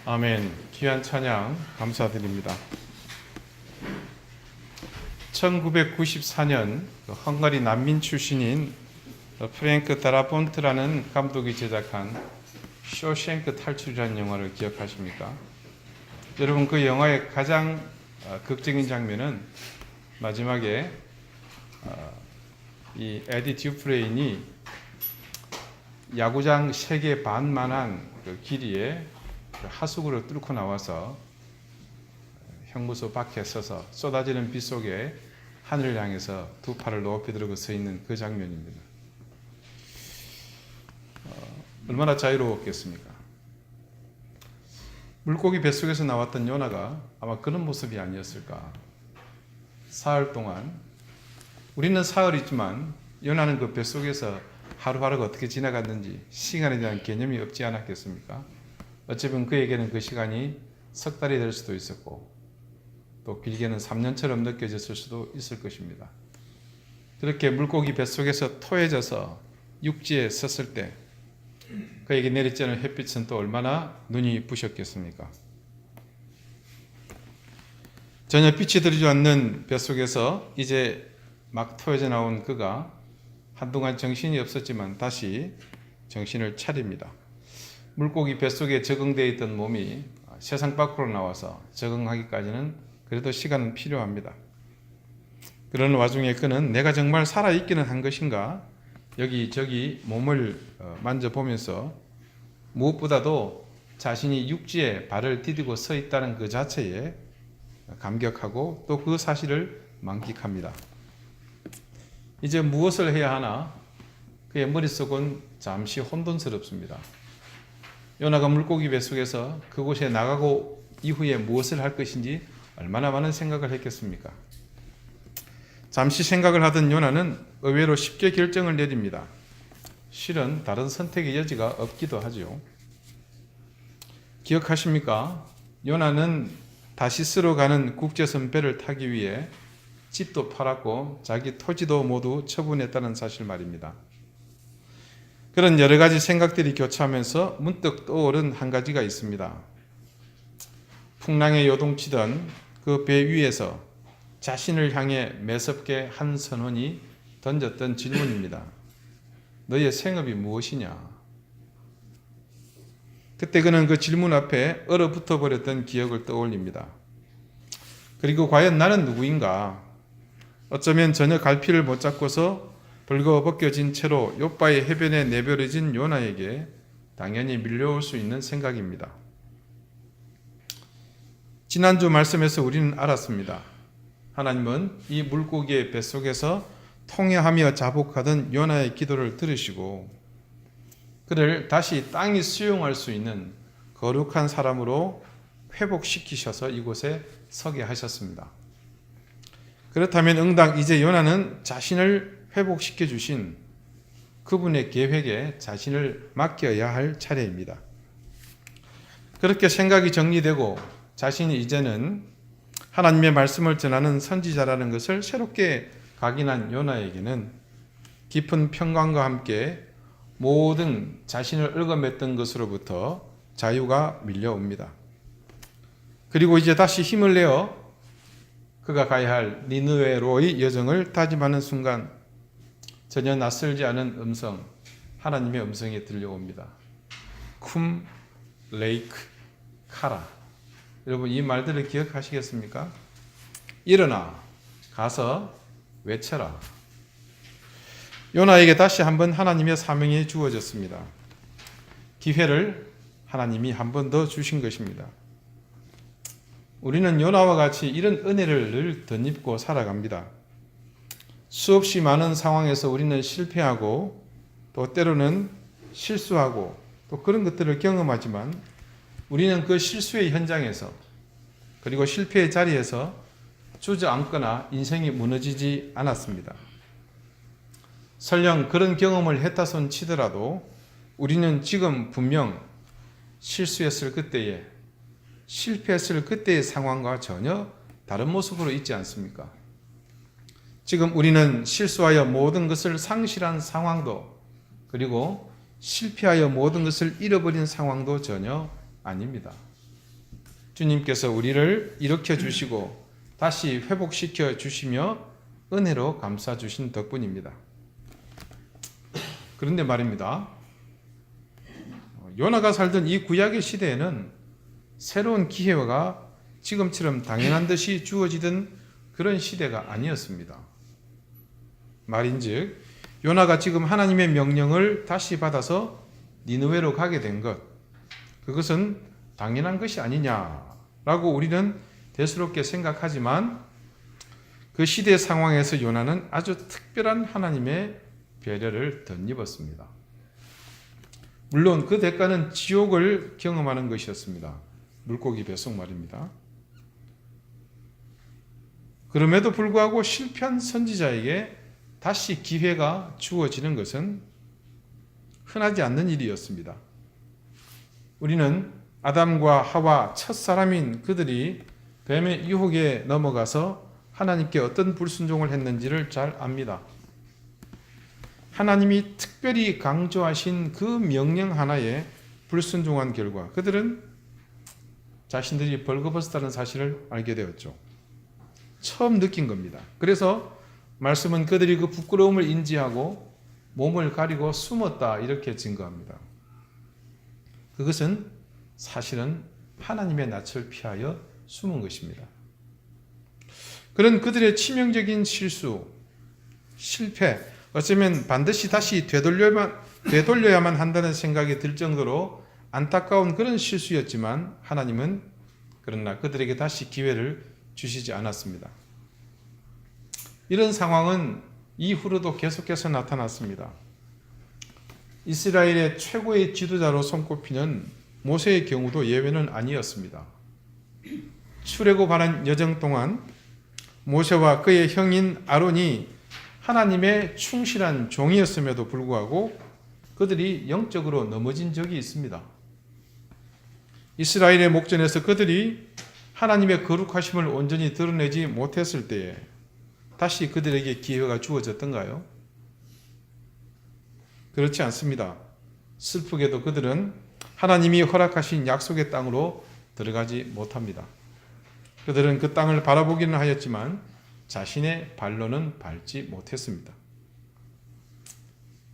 아멘. 귀한 찬양 감사드립니다. 1994년 헝가리 난민 출신인 프랭크 다라본트라는 감독이 제작한 쇼생크 탈출이라는 영화를 기억하십니까? 여러분, 그 영화의 가장 극적인 장면은 마지막에 이 에디 듀프레인이 야구장 3개 반만한 그 길이에 하수구를 뚫고 나와서 형무소 밖에 서서 쏟아지는 비 속에 하늘을 향해서 두 팔을 높이 들고 서 있는 그 장면입니다. 얼마나 자유로웠겠습니까? 물고기 뱃속에서 나왔던 요나가 아마 그런 모습이 아니었을까. 사흘 동안, 우리는 사흘이지만 요나는 그 뱃속에서 하루하루가 어떻게 지나갔는지 시간에 대한 개념이 없지 않았겠습니까? 어쩌면 그에게는 그 시간이 석 달이 될 수도 있었고 또 길게는 3년처럼 느껴졌을 수도 있을 것입니다. 그렇게 물고기 뱃속에서 토해져서 육지에 섰을 때 그에게 내리쬐는 햇빛은 또 얼마나 눈이 부셨겠습니까? 전혀 빛이 들지 않는 뱃속에서 이제 막 토해져 나온 그가 한동안 정신이 없었지만 다시 정신을 차립니다. 물고기 뱃속에 적응되어 있던 몸이 세상 밖으로 나와서 적응하기까지는 그래도 시간은 필요합니다. 그런 와중에 그는 내가 정말 살아있기는 한 것인가 여기저기 몸을 만져보면서 무엇보다도 자신이 육지에 발을 디디고 서 있다는 그 자체에 감격하고 또 그 사실을 만끽합니다. 이제 무엇을 해야 하나 그의 머릿속은 잠시 혼돈스럽습니다. 요나가 물고기 뱃속에서 그곳에 나가고 이후에 무엇을 할 것인지 얼마나 많은 생각을 했겠습니까? 잠시 생각을 하던 요나는 의외로 쉽게 결정을 내립니다. 실은 다른 선택의 여지가 없기도 하죠. 기억하십니까? 요나는 다시스로 가는 국제선 배를 타기 위해 집도 팔았고 자기 토지도 모두 처분했다는 사실 말입니다. 그런 여러 가지 생각들이 교차하면서 문득 떠오른 한 가지가 있습니다. 풍랑에 요동치던 그 배 위에서 자신을 향해 매섭게 한 선원이 던졌던 질문입니다. 너의 생업이 무엇이냐? 그때 그는 그 질문 앞에 얼어붙어 버렸던 기억을 떠올립니다. 그리고 과연 나는 누구인가? 어쩌면 전혀 갈피를 못 잡고서 벌거벗겨진 채로 욥바의 해변에 내버려진 요나에게 당연히 밀려올 수 있는 생각입니다. 지난주 말씀에서 우리는 알았습니다. 하나님은 이 물고기의 뱃속에서 통회하며 자복하던 요나의 기도를 들으시고 그를 다시 땅이 수용할 수 있는 거룩한 사람으로 회복시키셔서 이곳에 서게 하셨습니다. 그렇다면 응당 이제 요나는 자신을 회복시켜 주신 그분의 계획에 자신을 맡겨야 할 차례입니다. 그렇게 생각이 정리되고 자신이 이제는 하나님의 말씀을 전하는 선지자라는 것을 새롭게 각인한 요나에게는 깊은 평강과 함께 모든 자신을 얽어맸던 것으로부터 자유가 밀려옵니다. 그리고 이제 다시 힘을 내어 그가 가야 할 니느웨로의 여정을 다짐하는 순간 전혀 낯설지 않은 음성, 하나님의 음성이 들려옵니다. 쿰 레이크 카라. 여러분 이 말들을 기억하시겠습니까? 일어나 가서 외쳐라. 요나에게 다시 한번 하나님의 사명이 주어졌습니다. 기회를 하나님이 한 번 더 주신 것입니다. 우리는 요나와 같이 이런 은혜를 늘 덧입고 살아갑니다. 수없이 많은 상황에서 우리는 실패하고 또 때로는 실수하고 또 그런 것들을 경험하지만 우리는 그 실수의 현장에서 그리고 실패의 자리에서 주저앉거나 인생이 무너지지 않았습니다. 설령 그런 경험을 했다손 치더라도 우리는 지금 분명 실수했을 그때에 실패했을 그때의 상황과 전혀 다른 모습으로 있지 않습니까? 지금 우리는 실수하여 모든 것을 상실한 상황도 그리고 실패하여 모든 것을 잃어버린 상황도 전혀 아닙니다. 주님께서 우리를 일으켜 주시고 다시 회복시켜 주시며 은혜로 감싸 주신 덕분입니다. 그런데 말입니다. 요나가 살던 이 구약의 시대에는 새로운 기회가 지금처럼 당연한 듯이 주어지던 그런 시대가 아니었습니다. 말인즉 요나가 지금 하나님의 명령을 다시 받아서 니느웨로 가게 된 것, 그것은 당연한 것이 아니냐라고 우리는 대수롭게 생각하지만 그 시대 상황에서 요나는 아주 특별한 하나님의 배려를 덧입었습니다. 물론 그 대가는 지옥을 경험하는 것이었습니다. 물고기 뱃속 말입니다. 그럼에도 불구하고 실패한 선지자에게 다시 기회가 주어지는 것은 흔하지 않는 일이었습니다. 우리는 아담과 하와 첫사람인 그들이 뱀의 유혹에 넘어가서 하나님께 어떤 불순종을 했는지를 잘 압니다. 하나님이 특별히 강조하신 그 명령 하나에 불순종한 결과 그들은 자신들이 벌거벗었다는 사실을 알게 되었죠. 처음 느낀 겁니다. 그래서 말씀은 그들이 그 부끄러움을 인지하고 몸을 가리고 숨었다 이렇게 증거합니다. 그것은 사실은 하나님의 낯을 피하여 숨은 것입니다. 그런 그들의 치명적인 실수, 실패, 어쩌면 반드시 다시 되돌려야만 한다는 생각이 들 정도로 안타까운 그런 실수였지만 하나님은 그러나 그들에게 다시 기회를 주시지 않았습니다. 이런 상황은 이후로도 계속해서 나타났습니다. 이스라엘의 최고의 지도자로 손꼽히는 모세의 경우도 예외는 아니었습니다. 출애굽하는 여정 동안 모세와 그의 형인 아론이 하나님의 충실한 종이었음에도 불구하고 그들이 영적으로 넘어진 적이 있습니다. 이스라엘의 목전에서 그들이 하나님의 거룩하심을 온전히 드러내지 못했을 때에 다시 그들에게 기회가 주어졌던가요? 그렇지 않습니다. 슬프게도 그들은 하나님이 허락하신 약속의 땅으로 들어가지 못합니다. 그들은 그 땅을 바라보기는 하였지만 자신의 발로는 밟지 못했습니다.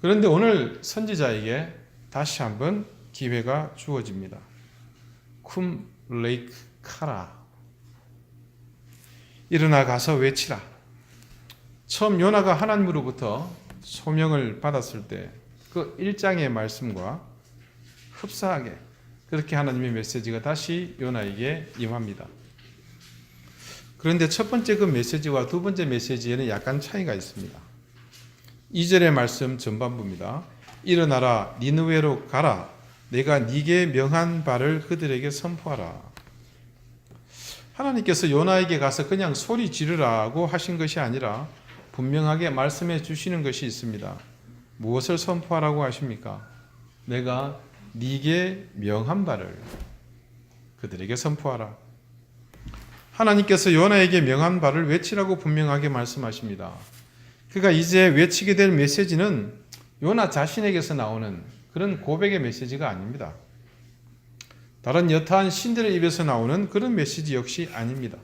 그런데 오늘 선지자에게 다시 한번 기회가 주어집니다. 쿰 레이크 카라. 일어나 가서 외치라. 처음 요나가 하나님으로부터 소명을 받았을 때 그 1장의 말씀과 흡사하게 그렇게 하나님의 메시지가 다시 요나에게 임합니다. 그런데 첫 번째 그 메시지와 두 번째 메시지에는 약간 차이가 있습니다. 2절의 말씀 전반부입니다. 일어나라 니느웨로 가라 내가 네게 명한 바를 그들에게 선포하라. 하나님께서 요나에게 가서 그냥 소리 지르라고 하신 것이 아니라 분명하게 말씀해 주시는 것이 있습니다. 무엇을 선포하라고 하십니까? 내가 네게 명한 바를 그들에게 선포하라. 하나님께서 요나에게 명한 바를 외치라고 분명하게 말씀하십니다. 그가 이제 외치게 될 메시지는 요나 자신에게서 나오는 그런 고백의 메시지가 아닙니다. 다른 여타한 신들의 입에서 나오는 그런 메시지 역시 아닙니다.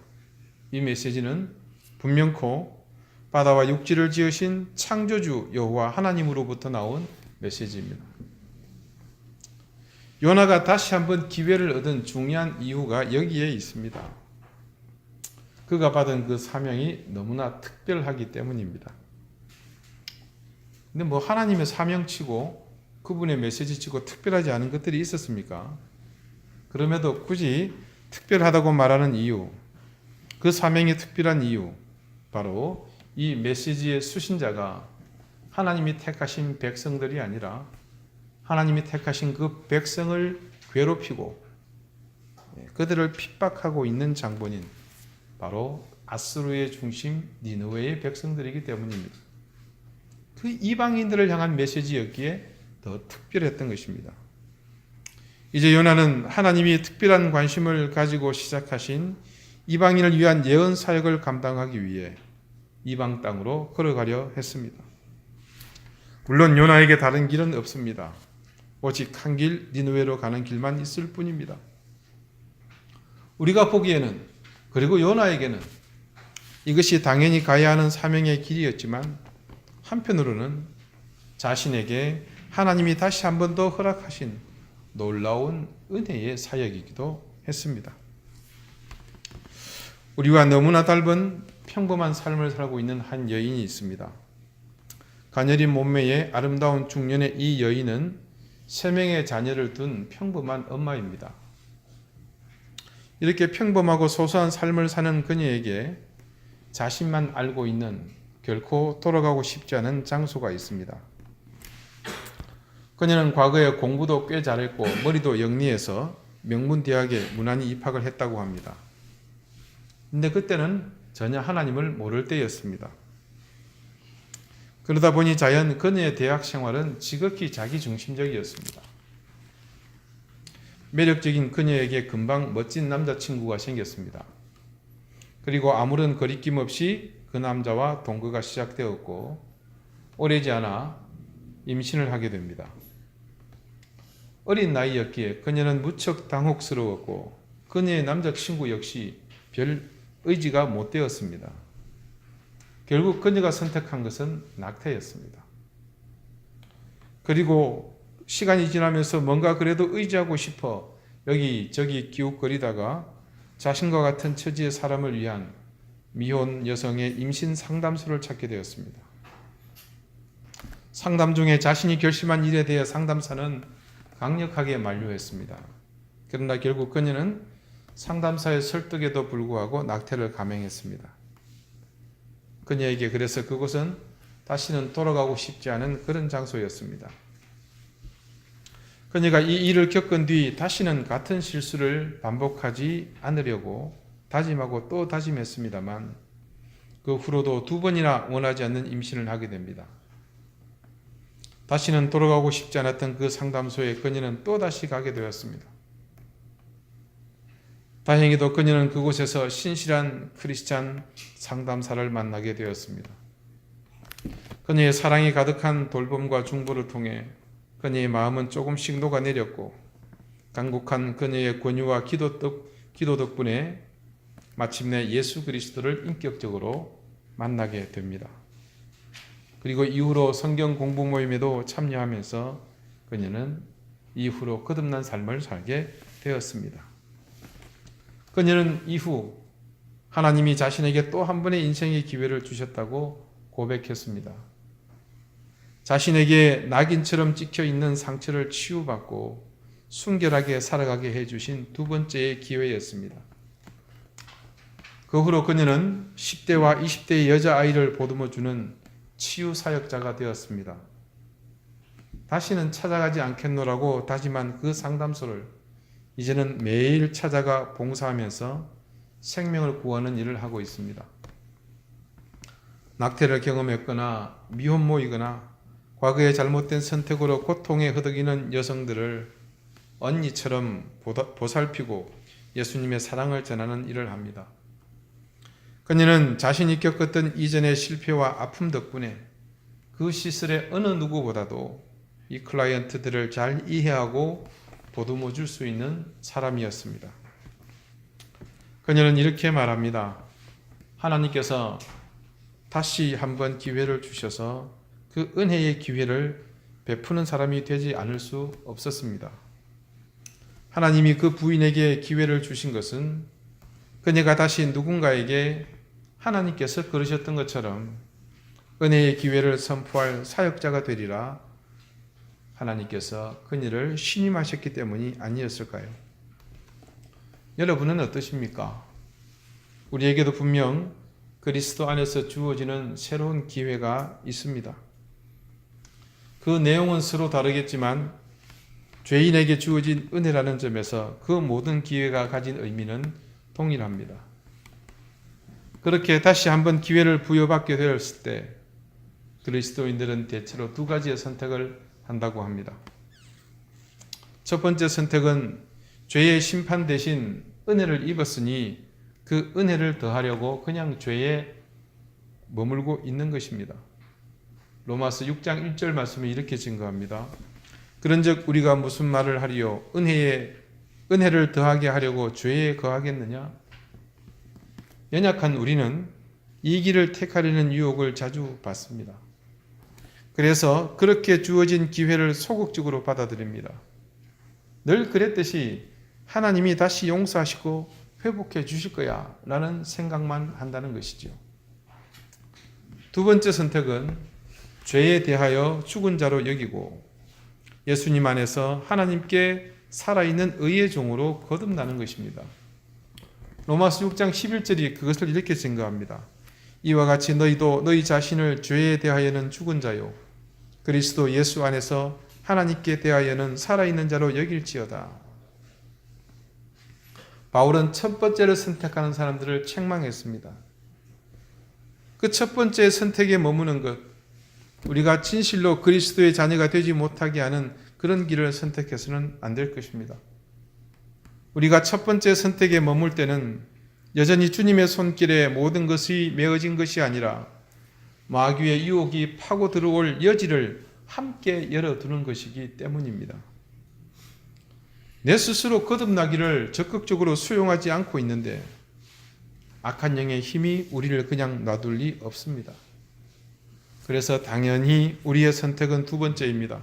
이 메시지는 분명코 바다와 육지를 지으신 창조주 여호와 하나님으로부터 나온 메시지입니다. 요나가 다시 한번 기회를 얻은 중요한 이유가 여기에 있습니다. 그가 받은 그 사명이 너무나 특별하기 때문입니다. 근데 뭐 하나님의 사명치고 그분의 메시지치고 특별하지 않은 것들이 있었습니까? 그럼에도 굳이 특별하다고 말하는 이유, 그 사명이 특별한 이유, 바로 이 메시지의 수신자가 하나님이 택하신 백성들이 아니라 하나님이 택하신 그 백성을 괴롭히고 그들을 핍박하고 있는 장본인 바로 아수르의 중심 니느웨의 백성들이기 때문입니다. 그 이방인들을 향한 메시지였기에 더 특별했던 것입니다. 이제 요나는 하나님이 특별한 관심을 가지고 시작하신 이방인을 위한 예언 사역을 감당하기 위해 이방 땅으로 걸어가려 했습니다. 물론 요나에게 다른 길은 없습니다. 오직 한 길 니느웨로 가는 길만 있을 뿐입니다. 우리가 보기에는, 그리고 요나에게는 이것이 당연히 가야 하는 사명의 길이었지만 한편으로는 자신에게 하나님이 다시 한 번 더 허락하신 놀라운 은혜의 사역이기도 했습니다. 우리와 너무나 닮은 평범한 삶을 살고 있는 한 여인이 있습니다. 가녀린 몸매의 아름다운 중년의 이 여인은 3명의 자녀를 둔 평범한 엄마입니다. 이렇게 평범하고 소소한 삶을 사는 그녀에게 자신만 알고 있는 결코 돌아가고 싶지 않은 장소가 있습니다. 그녀는 과거에 공부도 꽤 잘했고 머리도 영리해서 명문대학에 무난히 입학을 했다고 합니다. 근데 그때는 전혀 하나님을 모를 때였습니다. 그러다 보니 자연 그녀의 대학 생활은 지극히 자기중심적이었습니다. 매력적인 그녀에게 금방 멋진 남자친구가 생겼습니다. 그리고 아무런 거리낌 없이 그 남자와 동거가 시작되었고 오래지 않아 임신을 하게 됩니다. 어린 나이였기에 그녀는 무척 당혹스러웠고 그녀의 남자친구 역시 별 의지가 못 되었습니다. 결국 그녀가 선택한 것은 낙태였습니다. 그리고 시간이 지나면서 뭔가 그래도 의지하고 싶어 여기저기 기웃거리다가 자신과 같은 처지의 사람을 위한 미혼 여성의 임신 상담소를 찾게 되었습니다. 상담 중에 자신이 결심한 일에 대해 상담사는 강력하게 만류했습니다. 그러나 결국 그녀는 상담사의 설득에도 불구하고 낙태를 감행했습니다. 그녀에게 그래서 그곳은 다시는 돌아가고 싶지 않은 그런 장소였습니다. 그녀가 이 일을 겪은 뒤 다시는 같은 실수를 반복하지 않으려고 다짐하고 또 다짐했습니다만 그 후로도 2번이나 원하지 않는 임신을 하게 됩니다. 다시는 돌아가고 싶지 않았던 그 상담소에 그녀는 또다시 가게 되었습니다. 다행히도 그녀는 그곳에서 신실한 크리스찬 상담사를 만나게 되었습니다. 그녀의 사랑이 가득한 돌봄과 중보를 통해 그녀의 마음은 조금씩 녹아내렸고 간곡한 그녀의 권유와 기도 덕분에 마침내 예수 그리스도를 인격적으로 만나게 됩니다. 그리고 이후로 성경 공부 모임에도 참여하면서 그녀는 이후로 거듭난 삶을 살게 되었습니다. 그녀는 이후 하나님이 자신에게 또 한 번의 인생의 기회를 주셨다고 고백했습니다. 자신에게 낙인처럼 찍혀있는 상처를 치유받고 순결하게 살아가게 해주신 2번째의 기회였습니다. 그 후로 그녀는 10대와 20대의 여자아이를 보듬어주는 치유사역자가 되었습니다. 다시는 찾아가지 않겠노라고 다짐한 그 상담소를 이제는 매일 찾아가 봉사하면서 생명을 구하는 일을 하고 있습니다. 낙태를 경험했거나 미혼모이거나 과거의 잘못된 선택으로 고통에 허덕이는 여성들을 언니처럼 보살피고 예수님의 사랑을 전하는 일을 합니다. 그녀는 자신이 겪었던 이전의 실패와 아픔 덕분에 그 시설의 어느 누구보다도 이 클라이언트들을 잘 이해하고 보듬어 줄 수 있는 사람이었습니다. 그녀는 이렇게 말합니다. 하나님께서 다시 한번 기회를 주셔서 그 은혜의 기회를 베푸는 사람이 되지 않을 수 없었습니다. 하나님이 그 부인에게 기회를 주신 것은 그녀가 다시 누군가에게 하나님께서 그러셨던 것처럼 은혜의 기회를 선포할 사역자가 되리라 하나님께서 그녀를 신임하셨기 때문이 아니었을까요? 여러분은 어떠십니까? 우리에게도 분명 그리스도 안에서 주어지는 새로운 기회가 있습니다. 그 내용은 서로 다르겠지만 죄인에게 주어진 은혜라는 점에서 그 모든 기회가 가진 의미는 동일합니다. 그렇게 다시 한번 기회를 부여받게 되었을 때 그리스도인들은 대체로 2가지의 선택을 한다고 합니다. 첫 번째 선택은 죄의 심판 대신 은혜를 입었으니 그 은혜를 더하려고 그냥 죄에 머물고 있는 것입니다. 로마서 6장 1절 말씀이 이렇게 증거합니다. 그런즉 우리가 무슨 말을 하리요? 은혜에 은혜를 더하게 하려고 죄에 거하겠느냐? 연약한 우리는 이 길을 택하려는 유혹을 자주 받습니다. 그래서 그렇게 주어진 기회를 소극적으로 받아들입니다. 늘 그랬듯이 하나님이 다시 용서하시고 회복해 주실 거야 라는 생각만 한다는 것이죠. 두 번째 선택은 죄에 대하여 죽은 자로 여기고 예수님 안에서 하나님께 살아있는 의의 종으로 거듭나는 것입니다. 로마서 6장 11절이 그것을 이렇게 증거합니다. 이와 같이 너희도 너희 자신을 죄에 대하여는 죽은 자요 그리스도 예수 안에서 하나님께 대하여는 살아있는 자로 여길지어다. 바울은 첫 번째를 선택하는 사람들을 책망했습니다. 그 첫 번째 선택에 머무는 것, 우리가 진실로 그리스도의 자녀가 되지 못하게 하는 그런 길을 선택해서는 안 될 것입니다. 우리가 첫 번째 선택에 머물 때는 여전히 주님의 손길에 모든 것이 메어진 것이 아니라 마귀의 유혹이 파고 들어올 여지를 함께 열어두는 것이기 때문입니다. 내 스스로 거듭나기를 적극적으로 수용하지 않고 있는데 악한 영의 힘이 우리를 그냥 놔둘 리 없습니다. 그래서 당연히 우리의 선택은 두 번째입니다.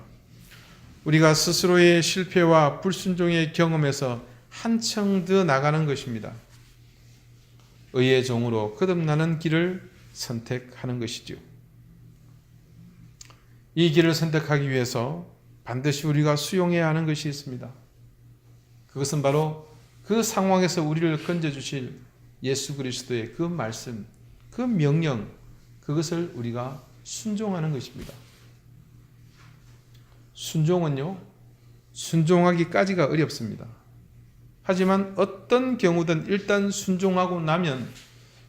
우리가 스스로의 실패와 불순종의 경험에서 한층 더 나가는 것입니다. 의의 종으로 거듭나는 길을 선택하는 것이죠. 이 길을 선택하기 위해서 반드시 우리가 수용해야 하는 것이 있습니다. 그것은 바로 그 상황에서 우리를 건져주실 예수 그리스도의 그 말씀, 그 명령, 그것을 우리가 순종하는 것입니다. 순종은요, 순종하기까지가 어렵습니다. 하지만 어떤 경우든 일단 순종하고 나면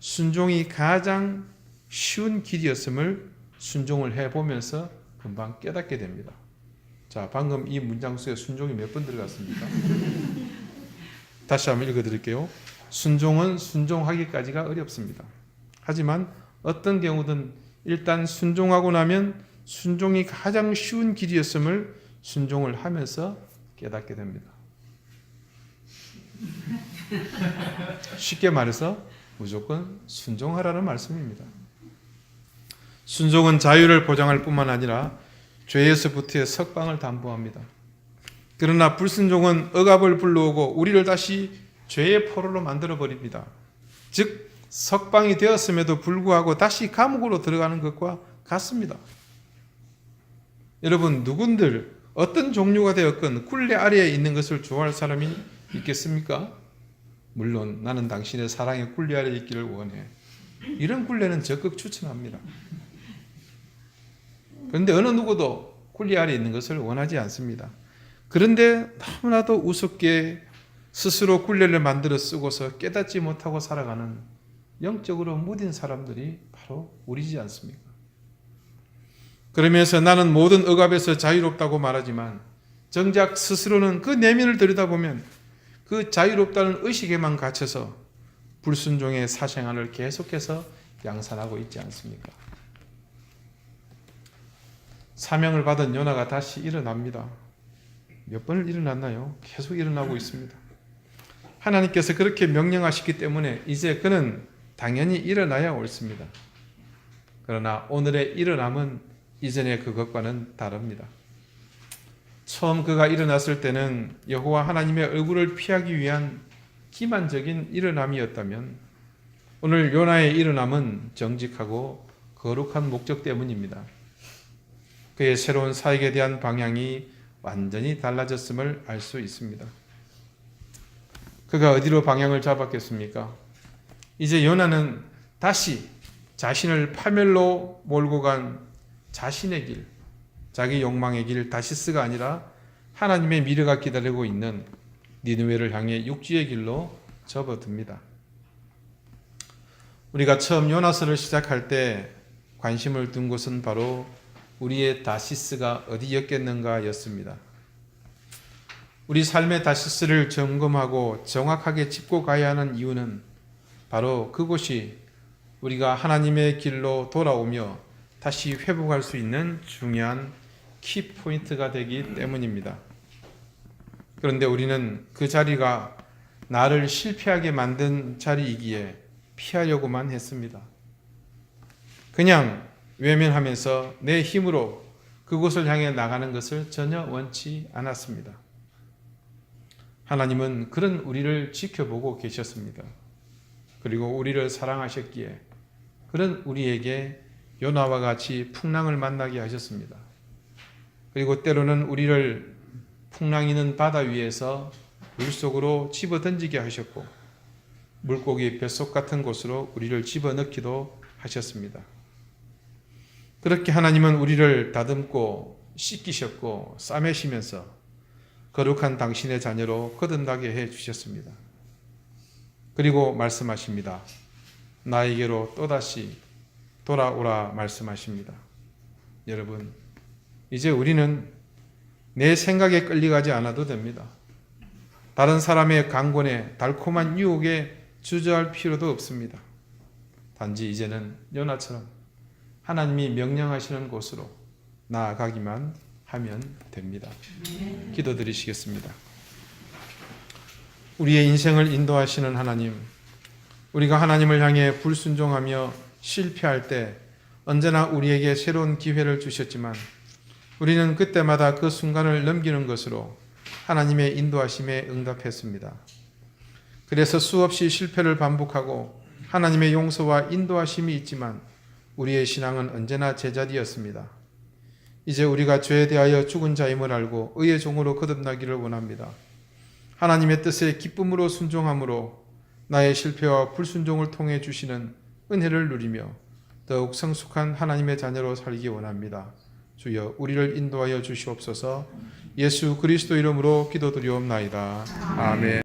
순종이 가장 쉬운 길이었음을 순종을 해보면서 금방 깨닫게 됩니다. 자, 방금 이 문장 속에 순종이 몇 번 들어갔습니까? 다시 한번 읽어드릴게요. 순종은 순종하기까지가 어렵습니다. 하지만 어떤 경우든 일단 순종하고 나면 순종이 가장 쉬운 길이었음을 순종을 하면서 깨닫게 됩니다. 쉽게 말해서 무조건 순종하라는 말씀입니다. 순종은 자유를 보장할 뿐만 아니라 죄에서부터의 석방을 담보합니다. 그러나 불순종은 억압을 불러오고 우리를 다시 죄의 포로로 만들어버립니다. 즉 석방이 되었음에도 불구하고 다시 감옥으로 들어가는 것과 같습니다. 여러분, 누군들 어떤 종류가 되었건 굴레 아래에 있는 것을 좋아할 사람이 있겠습니까? 물론 나는 당신의 사랑의 굴레 아래에 있기를 원해. 이런 굴레는 적극 추천합니다. 그런데 어느 누구도 굴레 아래에 있는 것을 원하지 않습니다. 그런데 너무나도 우습게 스스로 굴레를 만들어 쓰고서 깨닫지 못하고 살아가는 영적으로 무딘 사람들이 바로 우리지 않습니까? 그러면서 나는 모든 억압에서 자유롭다고 말하지만 정작 스스로는 그 내면을 들여다보면 그 자유롭다는 의식에만 갇혀서 불순종의 사생활을 계속해서 양산하고 있지 않습니까? 사명을 받은 요나가 다시 일어납니다. 몇 번을 일어났나요? 계속 일어나고 있습니다. 하나님께서 그렇게 명령하시기 때문에 이제 그는 당연히 일어나야 옳습니다. 그러나 오늘의 일어남은 이전의 그것과는 다릅니다. 처음 그가 일어났을 때는 여호와 하나님의 얼굴을 피하기 위한 기만적인 일어남이었다면 오늘 요나의 일어남은 정직하고 거룩한 목적 때문입니다. 그의 새로운 사역에 대한 방향이 완전히 달라졌음을 알 수 있습니다. 그가 어디로 방향을 잡았겠습니까? 이제 요나는 다시 자신을 파멸로 몰고 간 자신의 길, 자기 욕망의 길 다시스가 아니라 하나님의 미래가 기다리고 있는 니느웨를 향해 육지의 길로 접어듭니다. 우리가 처음 요나서를 시작할 때 관심을 둔 곳은 바로 우리의 다시스가 어디였겠는가 였습니다. 우리 삶의 다시스를 점검하고 정확하게 짚고 가야 하는 이유는 바로 그곳이 우리가 하나님의 길로 돌아오며 다시 회복할 수 있는 중요한 키포인트가 되기 때문입니다. 그런데 우리는 그 자리가 나를 실패하게 만든 자리이기에 피하려고만 했습니다. 그냥 외면하면서 내 힘으로 그곳을 향해 나가는 것을 전혀 원치 않았습니다. 하나님은 그런 우리를 지켜보고 계셨습니다. 그리고 우리를 사랑하셨기에 그런 우리에게 요나와 같이 풍랑을 만나게 하셨습니다. 그리고 때로는 우리를 풍랑이는 바다 위에서 물속으로 집어던지게 하셨고 물고기 뱃속 같은 곳으로 우리를 집어넣기도 하셨습니다. 그렇게 하나님은 우리를 다듬고 씻기셨고 싸매시면서 거룩한 당신의 자녀로 거듭나게 해주셨습니다. 그리고 말씀하십니다. 나에게로 또다시 돌아오라 말씀하십니다. 여러분, 이제 우리는 내 생각에 끌려가지 않아도 됩니다. 다른 사람의 강권에 달콤한 유혹에 주저할 필요도 없습니다. 단지 이제는 요나처럼 하나님이 명령하시는 곳으로 나아가기만 하면 됩니다. 기도드리시겠습니다. 우리의 인생을 인도하시는 하나님, 우리가 하나님을 향해 불순종하며 실패할 때 언제나 우리에게 새로운 기회를 주셨지만 우리는 그때마다 그 순간을 넘기는 것으로 하나님의 인도하심에 응답했습니다. 그래서 수없이 실패를 반복하고 하나님의 용서와 인도하심이 있지만 우리의 신앙은 언제나 제자리였습니다. 이제 우리가 죄에 대하여 죽은 자임을 알고 의의 종으로 거듭나기를 원합니다. 하나님의 뜻에 기쁨으로 순종함으로 나의 실패와 불순종을 통해 주시는 은혜를 누리며 더욱 성숙한 하나님의 자녀로 살기 원합니다. 주여 우리를 인도하여 주시옵소서. 예수 그리스도 이름으로 기도드리옵나이다. 아멘.